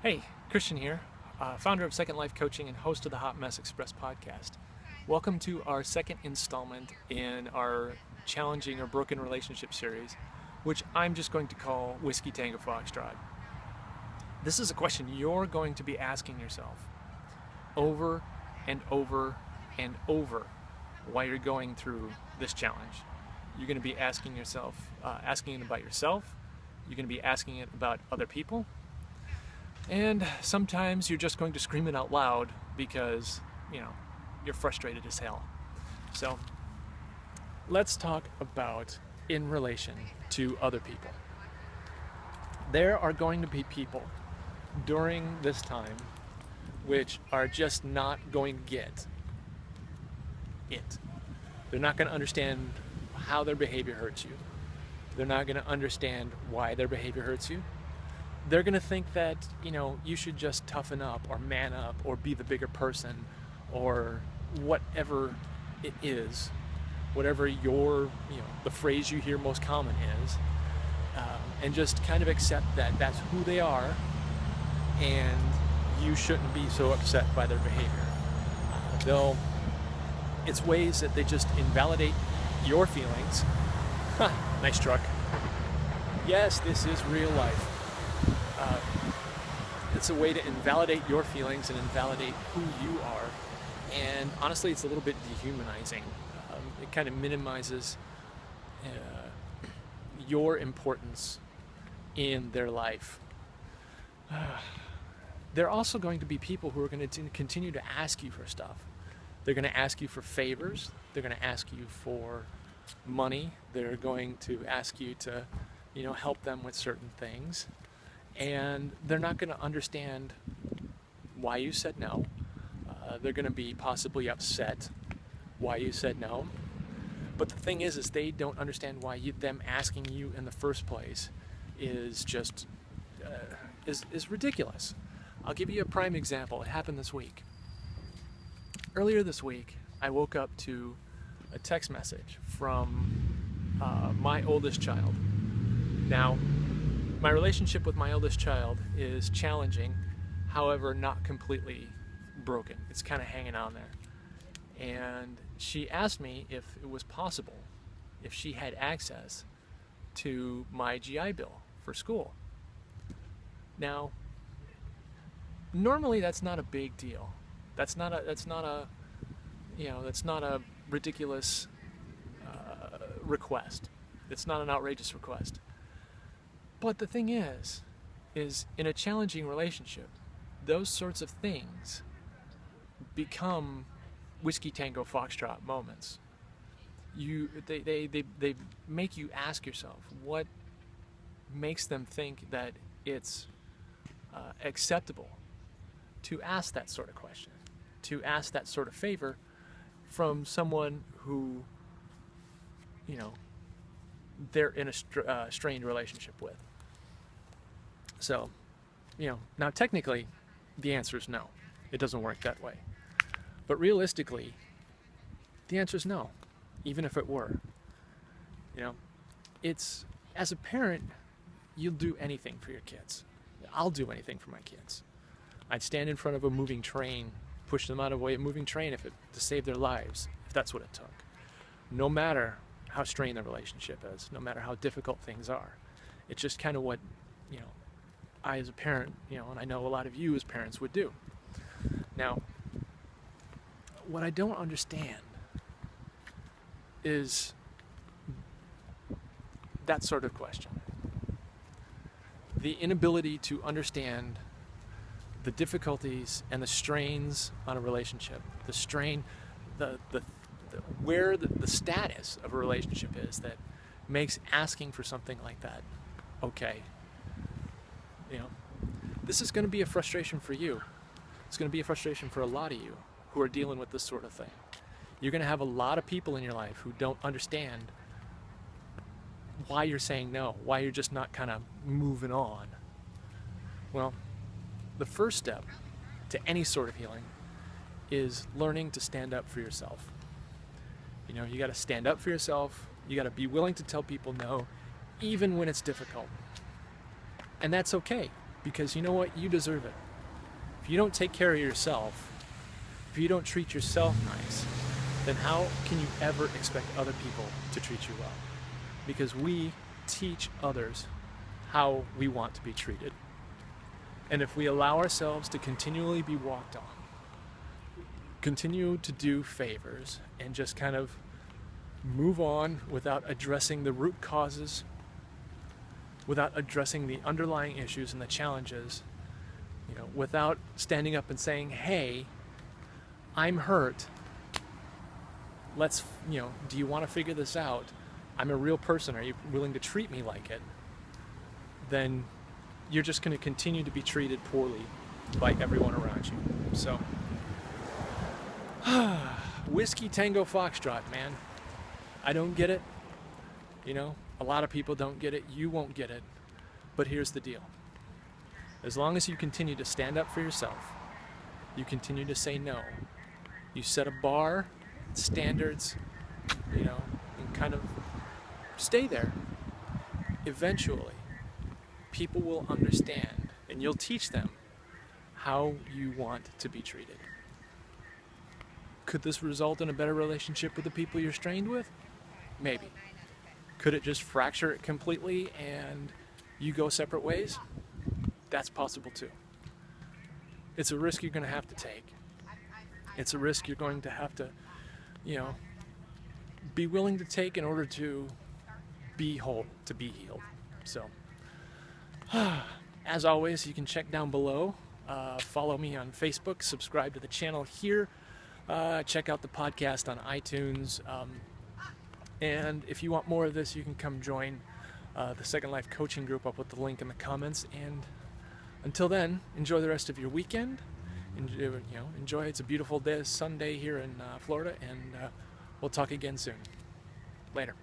Hey, Christian here, founder of Second Life Coaching and host of the Hot Mess Express podcast. Welcome to our second installment in our challenging or broken relationship series, which I'm just going to call Whiskey Tango Foxtrot. This is a question you're going to be asking yourself over and over and over while you're going through this challenge. You're going to be asking yourself, asking it about yourself. You're going to be asking it about other people. And sometimes you're just going to scream it out loud because, you're frustrated as hell. So let's talk about in relation to other people. There are going to be people during this time which are just not going to get it. They're not going to understand how their behavior hurts you. They're not going to understand why their behavior hurts you. They're going to think that, you should just toughen up or man up or be the bigger person or whatever it is, whatever the phrase you hear most common is, and just kind of accept that that's who they are and you shouldn't be so upset by their behavior. It's ways that they just invalidate your feelings. Nice truck. Yes, this is real life. It's a way to invalidate your feelings and invalidate who you are, and honestly it's a little bit dehumanizing. It kind of minimizes your importance in their life. There are also going to be people who are going to continue to ask you for stuff. They're going to ask you for favors. They're going to ask you for money. They're going to ask you to help them with certain things. And they're not going to understand why you said no. They're going to be possibly upset why you said no. But the thing is they don't understand why them asking you in the first place is just is ridiculous. I'll give you a prime example. It happened this week. Earlier this week, I woke up to a text message from my oldest child. Now, my relationship with my eldest child is challenging, however, not completely broken. It's kind of hanging on there. And she asked me if it was possible, if she had access to my GI Bill for school. Now, normally that's not a big deal. That's not a ridiculous request. It's not an outrageous request. But the thing is in a challenging relationship, those sorts of things become Whiskey Tango Foxtrot moments. They make you ask yourself what makes them think that it's acceptable to ask that sort of question, to ask that sort of favor from someone who, they're in a strained relationship with. So, now technically, the answer is no. It doesn't work that way. But realistically, the answer is no, even if it were. It's, as a parent, you'll do anything for your kids. I'll do anything for my kids. I'd stand in front of a moving train, push them out of the way of a moving train to save their lives, if that's what it took. No matter how strained the relationship is, no matter how difficult things are. It's just kind of what, I as a parent, and I know a lot of you as parents would do. Now, what I don't understand is that sort of question. The inability to understand the difficulties and the strains on a relationship, the strain, where the status of a relationship is that makes asking for something like that okay. This is going to be a frustration for you. It's going to be a frustration for a lot of you who are dealing with this sort of thing. You're going to have a lot of people in your life who don't understand why you're saying no, why you're just not kind of moving on. Well, the first step to any sort of healing is learning to stand up for yourself. You got to stand up for yourself. You got to be willing to tell people no, even when it's difficult. And that's okay. Because you know what? You deserve it. If you don't take care of yourself, if you don't treat yourself nice, then how can you ever expect other people to treat you well? Because we teach others how we want to be treated. And if we allow ourselves to continually be walked on, continue to do favors, and just kind of move on without addressing the root causes, without addressing the underlying issues and the challenges, without standing up and saying, hey, I'm hurt. Let's, do you want to figure this out? I'm a real person. Are you willing to treat me like it? Then you're just going to continue to be treated poorly by everyone around you. So, Whiskey Tango Foxtrot, man. I don't get it. A lot of people don't get it. You won't get it. But here's the deal. As long as you continue to stand up for yourself, you continue to say no, you set a bar, standards, and kind of stay there. Eventually, people will understand, and you'll teach them how you want to be treated. Could this result in a better relationship with the people you're strained with? Maybe. Could it just fracture it completely and you go separate ways? That's possible too. It's a risk you're going to have to take. It's a risk you're going to have to, be willing to take in order to be whole, to be healed. So, as always, you can check down below. Follow me on Facebook, subscribe to the channel here, check out the podcast on iTunes. And if you want more of this, you can come join the Second Life coaching group. I'll put the link in the comments. And until then, enjoy the rest of your weekend. Enjoy. It's a beautiful day, Sunday here in Florida, and we'll talk again soon. Later.